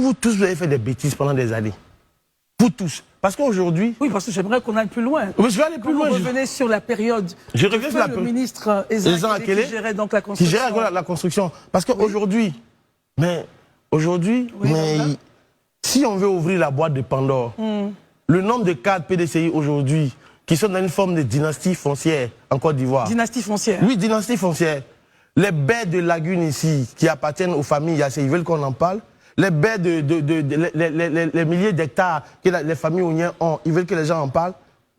vous tous, vous avez fait des bêtises pendant des années. Vous tous. Parce qu'aujourd'hui... Oui, parce que j'aimerais qu'on aille plus loin. Mais je vais aller plus loin. Vous revenez sur la période. Je reviens sur la période. Le ministre Ezan Akele qui gérait donc la construction. Qui gérait la construction. Parce qu'aujourd'hui, si on veut ouvrir la boîte de Pandore, le nombre de cadres PDCI aujourd'hui qui sont dans une forme de dynastie foncière en Côte d'Ivoire. Dynastie foncière? Oui, dynastie foncière. Les baies de lagunes ici, qui appartiennent aux familles Yassé, ils veulent qu'on en parle. Les baies les milliers d'hectares que les familles Ouniens ont, ils veulent que les gens en parlent.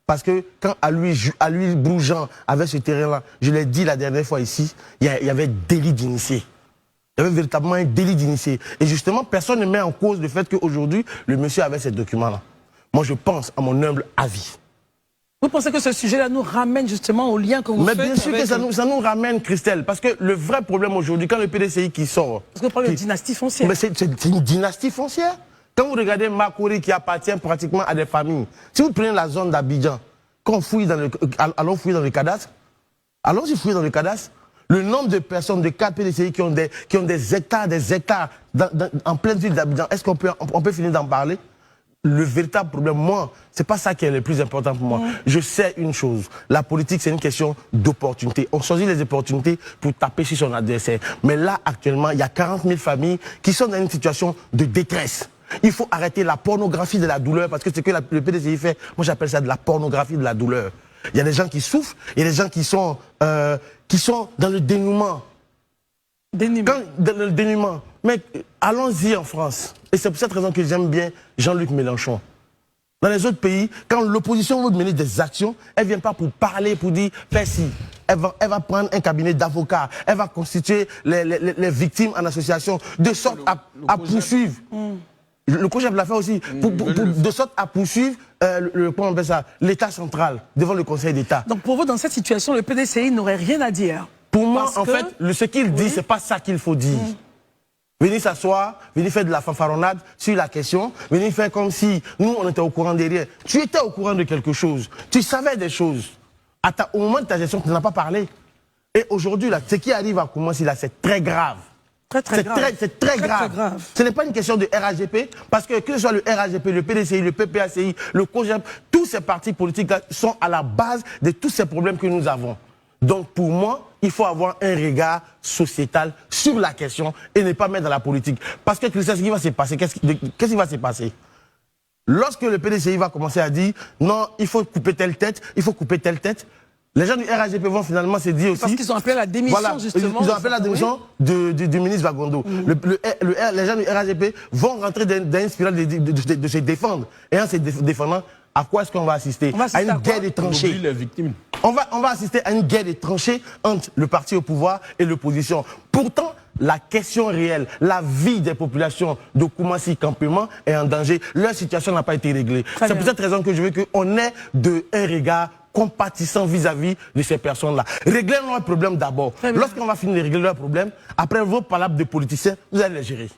Parce que quand Aloys Broujean avait ce terrain-là, je l'ai dit la dernière fois ici, il y avait délit d'initié. Il y avait véritablement un délit d'initié. Et justement, personne ne met en cause le fait qu'aujourd'hui, le monsieur avait ces documents-là. Moi, je pense, à mon humble avis. Vous pensez que ce sujet-là nous ramène justement au lien que vous faites? Mais bien sûr que ça nous ramène, Christelle, parce que le vrai problème aujourd'hui, quand le PDCI qui sort... Parce que vous parlez de dynastie foncière. Mais c'est une dynastie foncière. Quand vous regardez Makori qui appartient pratiquement à des familles, si vous prenez la zone d'Abidjan, allons fouiller dans le cadastre, allons-y fouiller dans le cadastre, le nombre de personnes, de 4 PDCI qui ont des hectares en pleine ville d'Abidjan, est-ce qu'on peut finir d'en parler? Le véritable problème, moi, c'est pas ça qui est le plus important pour moi. Je sais une chose, la politique c'est une question d'opportunité. On choisit les opportunités pour taper sur son adversaire. Mais là, actuellement, il y a 40 000 familles qui sont dans une situation de détresse. Il faut arrêter la pornographie de la douleur, parce que ce que le PDCI fait, moi j'appelle ça de la pornographie de la douleur. Il y a des gens qui souffrent, il y a des gens qui sont dans le dénouement. Dans le dénuement. Mais allons-y en France. Et c'est pour cette raison que j'aime bien Jean-Luc Mélenchon. Dans les autres pays, quand l'opposition veut mener des actions, elle ne vient pas pour parler, pour dire fais ci. Elle va prendre un cabinet d'avocats, elle va constituer les victimes en association, de sorte à poursuivre. Le COJEP l'a fait aussi, de sorte à poursuivre l'État central devant le Conseil d'État. Donc pour vous, dans cette situation, le PDCI n'aurait rien à dire? Pour moi, en fait, ce qu'il dit, c'est pas ça qu'il faut dire. Venir s'asseoir, venir faire de la fanfaronnade sur la question, venir faire comme si nous, on était au courant de rien. Tu étais au courant de quelque chose. Tu savais des choses. Au moment de ta gestion, tu n'as pas parlé. Et aujourd'hui, ce qui arrive à commencer là, c'est très grave. C'est très grave. Ce n'est pas une question de RAGP, parce que ce soit le RAGP, le PDCI, le PPACI, le COJEP, tous ces partis politiques-là sont à la base de tous ces problèmes que nous avons. Donc pour moi, il faut avoir un regard sociétal sur la question et ne pas mettre dans la politique. Parce que Christelle, ce qui va se passer, qu'est-ce qui va se passer? Lorsque le PDCI va commencer à dire non, il faut couper telle tête, il faut couper telle tête, les gens du RAGP vont finalement se dire aussi... Parce qu'ils ont appelé la démission, justement. Ils ont appelé la démission du ministre Vagondo. Les gens du RAGP vont rentrer dans une spirale de se défendre. Et en se défendant, à quoi est-ce qu'on va assister? À une guerre des tranchées. Les victimes. On va assister à une guerre des tranchées entre le parti au pouvoir et l'opposition. Pourtant, la question réelle, la vie des populations de Koumassi campement est en danger. Leur situation n'a pas été réglée. C'est pour cette raison que je veux qu'on ait un regard compatissant vis-à-vis de ces personnes-là. Réglez leurs problèmes d'abord. Lorsqu'on va finir de régler leurs problèmes, après vos palabres de politiciens, vous allez les gérer.